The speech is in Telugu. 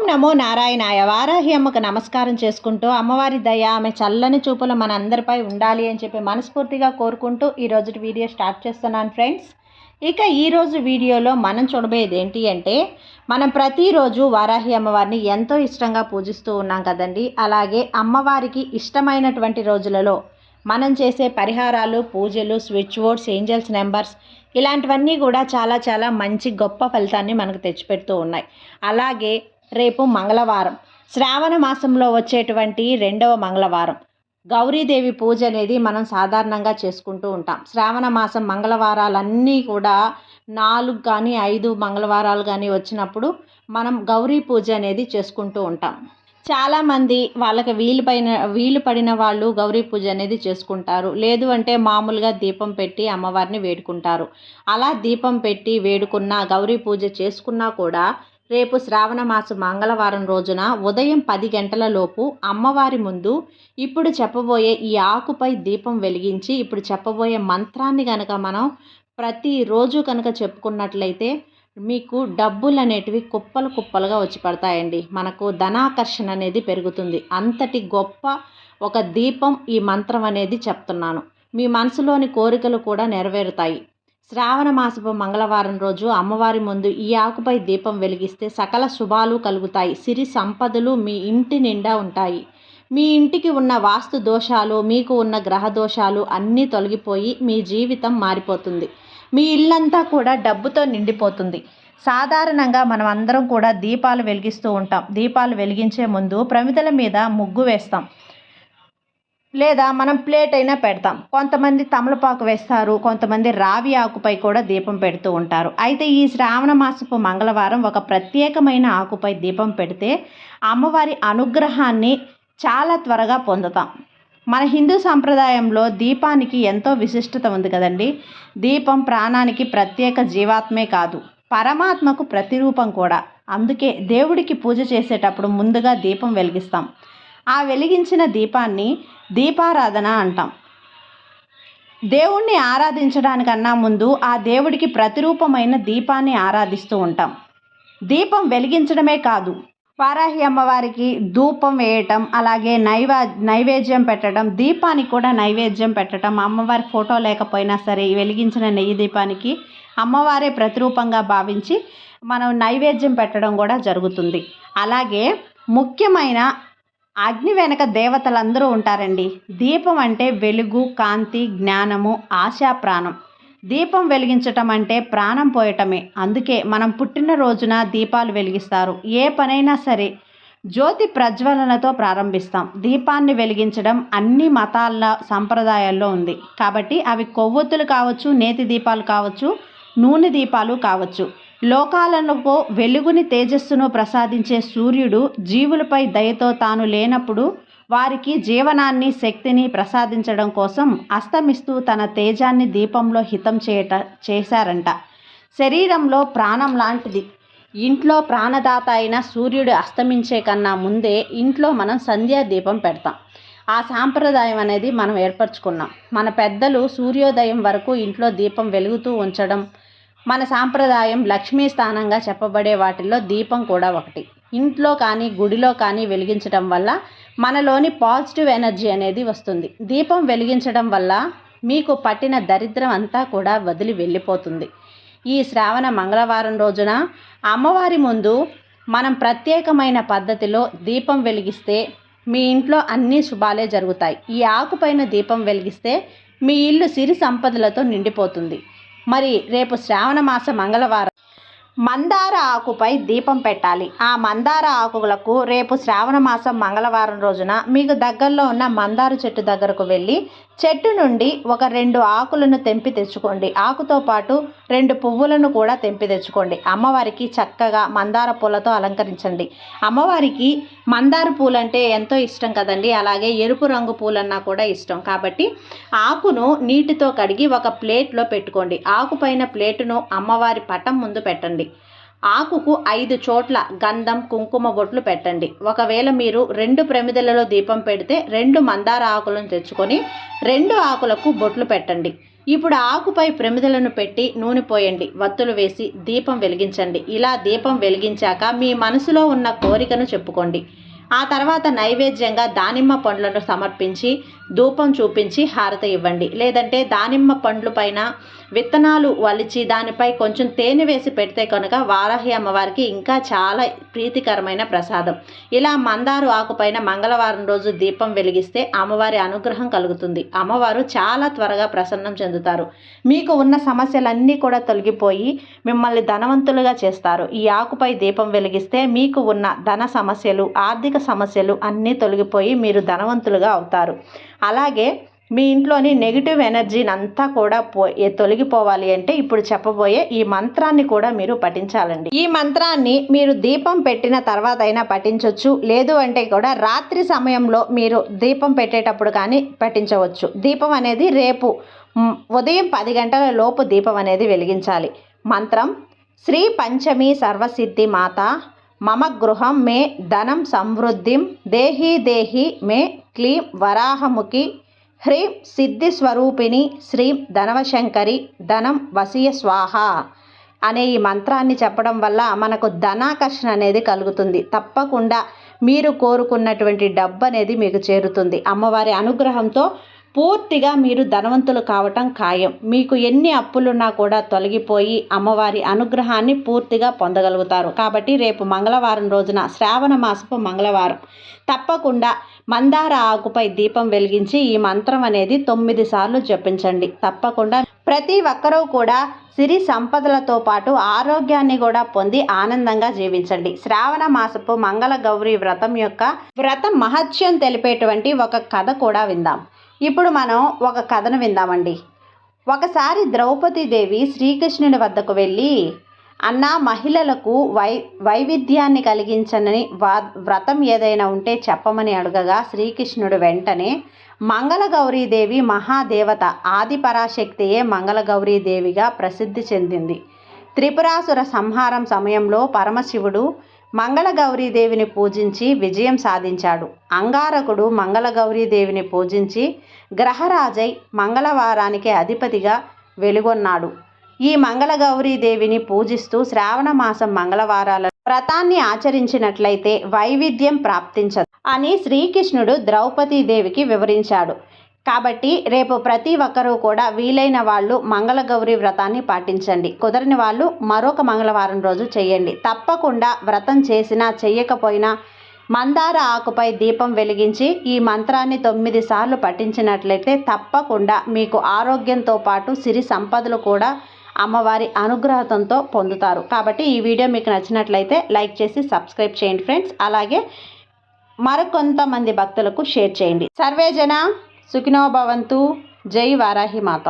నమో నారాయణాయ. వారాహి అమ్మకు నమస్కారం చేసుకుంటూ అమ్మవారి దయ ఆమె చల్లని చూపులు మన అందరిపై ఉండాలి అని చెప్పి మనస్ఫూర్తిగా కోరుకుంటూ ఈరోజు వీడియో స్టార్ట్ చేస్తున్నాను ఫ్రెండ్స్. ఇక ఈరోజు వీడియోలో మనం చూడబోయేది ఏంటి అంటే, మనం ప్రతిరోజు వారాహి అమ్మవారిని ఎంతో ఇష్టంగా పూజిస్తూ ఉన్నాం కదండి. అలాగే అమ్మవారికి ఇష్టమైనటువంటి రోజులలో మనం చేసే పరిహారాలు, పూజలు, స్విచ్ బోర్డ్స్, ఏంజల్స్ నెంబర్స్ ఇలాంటివన్నీ కూడా చాలా మంచి గొప్ప ఫలితాన్ని మనకు తెచ్చిపెడుతూ ఉన్నాయి. అలాగే రేపు మంగళవారం, శ్రావణ మాసంలో వచ్చేటువంటి 2వ మంగళవారం గౌరీదేవి పూజ అనేది మనం సాధారణంగా చేసుకుంటూ ఉంటాం. శ్రావణ మాసం మంగళవారాలన్నీ కూడా 4 కానీ 5 మంగళవారాలు కానీ వచ్చినప్పుడు మనం గౌరీ పూజ అనేది చేసుకుంటూ ఉంటాం. చాలామంది వాళ్ళకి వీలు పడిన వాళ్ళు గౌరీ పూజ అనేది చేసుకుంటారు. లేదు అంటే మామూలుగా దీపం పెట్టి అమ్మవారిని వేడుకుంటారు. అలా దీపం పెట్టి వేడుకున్న గౌరీ పూజ చేసుకున్నా కూడా రేపు శ్రావణ మాసం మంగళవారం రోజున ఉదయం 10 గంటల లోపు అమ్మవారి ముందు ఇప్పుడు చెప్పబోయే ఈ ఆకుపై దీపం వెలిగించి ఇప్పుడు చెప్పబోయే మంత్రాన్ని కనుక మనం ప్రతిరోజు కనుక చెప్పుకున్నట్లయితే మీకు డబ్బులు అనేటివి కుప్పలుగా వచ్చి పడతాయండి. మనకు ధనాకర్షణ అనేది పెరుగుతుంది. అంతటి గొప్ప ఒక దీపం ఈ మంత్రం అనేది చెప్తున్నాను. మీ మనసులోని కోరికలు కూడా నెరవేరుతాయి. శ్రావణ మాసపు మంగళవారం రోజు అమ్మవారి ముందు ఈ ఆకుపై దీపం వెలిగిస్తే సకల శుభాలు కలుగుతాయి. సిరి సంపదలు మీ ఇంటి నిండా ఉంటాయి. మీ ఇంటికి ఉన్న వాస్తు దోషాలు, మీకు ఉన్న గ్రహ దోషాలు అన్నీ తొలగిపోయి మీ జీవితం మారిపోతుంది. మీ ఇల్లంతా కూడా డబ్బుతో నిండిపోతుంది. సాధారణంగా మనం అందరం కూడా దీపాలు వెలిగిస్తూ ఉంటాం. దీపాలు వెలిగించే ముందు ప్రమిదల మీద ముగ్గు వేస్తాం, లేదా మనం ప్లేట్ అయినా పెడతాం. కొంతమంది తమలపాకు వేస్తారు, కొంతమంది రావి ఆకుపై కూడా దీపం పెడుతూ ఉంటారు. అయితే ఈ శ్రావణ మాసపు మంగళవారం ఒక ప్రత్యేకమైన ఆకుపై దీపం పెడితే అమ్మవారి అనుగ్రహాన్ని చాలా త్వరగా పొందుతాం. మన హిందూ సంప్రదాయంలో దీపానికి ఎంతో విశిష్టత ఉంది కదండి. దీపం ప్రాణానికి ప్రత్యేక జీవాత్మే కాదు, పరమాత్మకు ప్రతిరూపం కూడా. అందుకే దేవుడికి పూజ చేసేటప్పుడు ముందుగా దీపం వెలిగిస్తాం. ఆ వెలిగించిన దీపాన్ని దీపారాధన అంటాం. దేవుణ్ణి ఆరాధించడానికన్నా ముందు ఆ దేవుడికి ప్రతిరూపమైన దీపాన్ని ఆరాధిస్తూ ఉంటాం. దీపం వెలిగించడమే కాదు, వారాహి అమ్మవారికి ధూపం వేయటం, అలాగే నైవేద్యం పెట్టడం, దీపానికి కూడా నైవేద్యం పెట్టడం. అమ్మవారి ఫోటో లేకపోయినా సరే వెలిగించిన నెయ్యి దీపానికి అమ్మవారే ప్రతిరూపంగా భావించి మనం నైవేద్యం పెట్టడం కూడా జరుగుతుంది. అలాగే ముఖ్యమైన అగ్ని వెనక దేవతలందరూ ఉంటారండి. దీపం అంటే వెలుగు, కాంతి, జ్ఞానము, ఆశా, ప్రాణం. దీపం వెలిగించటం అంటే ప్రాణం పోయటమే. అందుకే మనం పుట్టినరోజున దీపాలు వెలిగిస్తారు. ఏ పనైనా సరే జ్యోతి ప్రజ్వలనతో ప్రారంభిస్తాం. దీపాన్ని వెలిగించడం అన్ని మతాల సంప్రదాయాల్లో ఉంది. కాబట్టి అవి కొవ్వొత్తులు కావచ్చు, నేతి దీపాలు కావచ్చు, నూనె దీపాలు కావచ్చు. లోకాలకు వెలుగుని, తేజస్సును ప్రసాదించే సూర్యుడు జీవులపై దయతో తాను లేనప్పుడు వారికి జీవనాన్ని, శక్తిని ప్రసాదించడం కోసం అస్తమిస్తూ తన తేజాన్ని దీపంలో హితం చేశారంట. శరీరంలో ప్రాణం లాంటిది. ఇంట్లో ప్రాణదాత అయిన సూర్యుడు అస్తమించే కన్నా ముందే ఇంట్లో మనం సంధ్యా దీపం పెడతాం. ఆ సాంప్రదాయం అనేది మనం ఏర్పరచుకున్నాం. మన పెద్దలు సూర్యోదయం వరకు ఇంట్లో దీపం వెలుగుతూ ఉంచడం మన సాంప్రదాయం. లక్ష్మీ స్థానంగా చెప్పబడే వాటిల్లో దీపం కూడా ఒకటి. ఇంట్లో కానీ గుడిలో కానీ వెలిగించడం వల్ల మనలోని పాజిటివ్ ఎనర్జీ అనేది వస్తుంది. దీపం వెలిగించడం వల్ల మీకు పట్టిన దరిద్రం అంతా కూడా వదిలి వెళ్ళిపోతుంది. ఈ శ్రావణ మంగళవారం రోజున అమ్మవారి ముందు మనం ప్రత్యేకమైన పద్ధతిలో దీపం వెలిగిస్తే మీ ఇంట్లో అన్ని శుభాలే జరుగుతాయి. ఈ ఆకుపైన దీపం వెలిగిస్తే మీ ఇల్లు సిరి సంపదలతో నిండిపోతుంది. మరి రేపు శ్రావణ మాస మంగళవారం మందార ఆకుపై దీపం పెట్టాలి. ఆ మందార ఆకులకు రేపు శ్రావణ మాసం మంగళవారం రోజున మీకు దగ్గరలో ఉన్న మందార చెట్టు దగ్గరకు వెళ్ళి చెట్టు నుండి ఒక 2 ఆకులను తెంపి తెచ్చుకోండి. ఆకుతో పాటు 2 పువ్వులను కూడా తెంపి తెచ్చుకోండి. అమ్మవారికి చక్కగా మందార పూలతో అలంకరించండి. అమ్మవారికి మందార పూలంటే ఎంతో ఇష్టం కదండి. అలాగే ఎరుపు రంగు పూలన్నా కూడా ఇష్టం. కాబట్టి ఆకును నీటితో కడిగి ఒక ప్లేట్లో పెట్టుకోండి. ఆకుపైన ప్లేటును అమ్మవారి పటం ముందు పెట్టండి. ఆకుకు 5 చోట్ల గంధం, కుంకుమ బొట్లు పెట్టండి. ఒకవేళ మీరు 2 ప్రమిదలలో దీపం పెడితే 2 మందార ఆకులను తెచ్చుకొని 2 ఆకులకు బొట్లు పెట్టండి. ఇప్పుడు ఆకుపై ప్రమిదలను పెట్టి నూనె పోయండి, వత్తులు వేసి దీపం వెలిగించండి. ఇలా దీపం వెలిగించాక మీ మనసులో ఉన్న కోరికను చెప్పుకోండి. ఆ తర్వాత నైవేద్యంగా దానిమ్మ పండ్లను సమర్పించి ధూపం చూపించి హారతి ఇవ్వండి. లేదంటే దానిమ్మ పండ్ల పైన విత్తనాలు వలిచి దానిపై కొంచెం తేనె వేసి పెడితే కనుక వారాహి అమ్మవారికి ఇంకా చాలా ప్రీతికరమైన ప్రసాదం. ఇలా మందారు ఆకుపైన మంగళవారం రోజు దీపం వెలిగిస్తే అమ్మవారి అనుగ్రహం కలుగుతుంది. అమ్మవారు చాలా త్వరగా ప్రసన్నం చెందుతారు. మీకు ఉన్న సమస్యలన్నీ కూడా తొలగిపోయి మిమ్మల్ని ధనవంతులుగా చేస్తారు. ఈ ఆకుపై దీపం వెలిగిస్తే మీకు ఉన్న ధన సమస్యలు, ఆర్థిక సమస్యలు అన్నీ తొలగిపోయి మీరు ధనవంతులుగా అవుతారు. అలాగే మీ ఇంట్లోని నెగిటివ్ ఎనర్జీని అంతా కూడా తొలగిపోవాలి అంటే ఇప్పుడు చెప్పబోయే ఈ మంత్రాన్ని కూడా మీరు పఠించాలండి. ఈ మంత్రాన్ని మీరు దీపం పెట్టిన తర్వాత అయినా పఠించవచ్చు, లేదు అంటే కూడా రాత్రి సమయంలో మీరు దీపం పెట్టేటప్పుడు కానీ పఠించవచ్చు. దీపం అనేది రేపు ఉదయం 10 గంటల లోపు దీపం అనేది వెలిగించాలి. మంత్రం: శ్రీ పంచమి సర్వసిద్ధి మాత మమ గృహం మే ధనం సమృద్ధిం దేహి దేహి మే క్లీం వరాహముఖి హ్రీం సిద్ధి స్వరూపిణి శ్రీం ధనవశంకరి ధనం వసియ స్వాహ అనే ఈ మంత్రాన్ని చెప్పడం వల్ల మనకు ధనాకర్షణ అనేది కలుగుతుంది. తప్పకుండా మీరు కోరుకున్నటువంటి డబ్బు అనేది మీకు చేరుతుంది. అమ్మవారి అనుగ్రహంతో పూర్తిగా మీరు ధనవంతులు కావటం ఖాయం. మీకు ఎన్ని అప్పులున్నా కూడా తొలగిపోయి అమ్మవారి అనుగ్రహాన్ని పూర్తిగా పొందగలుగుతారు. కాబట్టి రేపు మంగళవారం రోజున, శ్రావణ మాసపు మంగళవారం, తప్పకుండా మందార ఆకుపై దీపం వెలిగించి ఈ మంత్రం అనేది 9 సార్లు జపించండి. తప్పకుండా ప్రతి ఒక్కరూ కూడా సిరి సంపదలతో పాటు ఆరోగ్యాన్ని కూడా పొంది ఆనందంగా జీవించండి. శ్రావణ మాసపు మంగళ గౌరీ వ్రతం మహత్యం తెలిపేటువంటి ఒక కథ కూడా విందాం. ఇప్పుడు మనం ఒక కథను విందామండి. ఒకసారి ద్రౌపదీదేవి శ్రీకృష్ణుడి వద్దకు వెళ్ళి, అన్నా, మహిళలకు వైవిధ్యాన్ని కలిగించని వ్రతం ఏదైనా ఉంటే చెప్పమని అడగగా శ్రీకృష్ణుడు వెంటనే మంగళగౌరీదేవి మహాదేవత ఆదిపరాశక్తియే మంగళగౌరీదేవిగా ప్రసిద్ధి చెందింది. త్రిపురాసుర సంహారం సమయంలో పరమశివుడు మంగళగౌరీదేవిని పూజించి విజయం సాధించాడు. అంగారకుడు మంగళగౌరీదేవిని పూజించి గ్రహరాజై మంగళవారానికి అధిపతిగా వెలుగొన్నాడు. ఈ మంగళగౌరీదేవిని పూజిస్తూ శ్రావణ మాసం మంగళవారాల వ్రతాన్ని ఆచరించినట్లయితే వైవిధ్యం ప్రాప్తించదు అని శ్రీకృష్ణుడు ద్రౌపదీదేవికి వివరించాడు. కాబట్టి రేపు ప్రతి ఒక్కరూ కూడా వీలైన వాళ్ళు మంగళగౌరి వ్రతాన్ని పాటించండి. కుదరని వాళ్ళు మరొక మంగళవారం రోజు చేయండి. తప్పకుండా వ్రతం చేసినా చెయ్యకపోయినా మందార ఆకుపై దీపం వెలిగించి ఈ మంత్రాన్ని 9 సార్లు పఠించినట్లయితే తప్పకుండా మీకు ఆరోగ్యంతో పాటు సిరి సంపదలు కూడా అమ్మవారి అనుగ్రహంతో పొందుతారు. కాబట్టి ఈ వీడియో మీకు నచ్చినట్లయితే లైక్ చేసి సబ్స్క్రైబ్ చేయండి ఫ్రెండ్స్. అలాగే మరికొంతమంది భక్తులకు షేర్ చేయండి. సర్వేజన సుఖినో భవంతు. జై వారాహి మాత.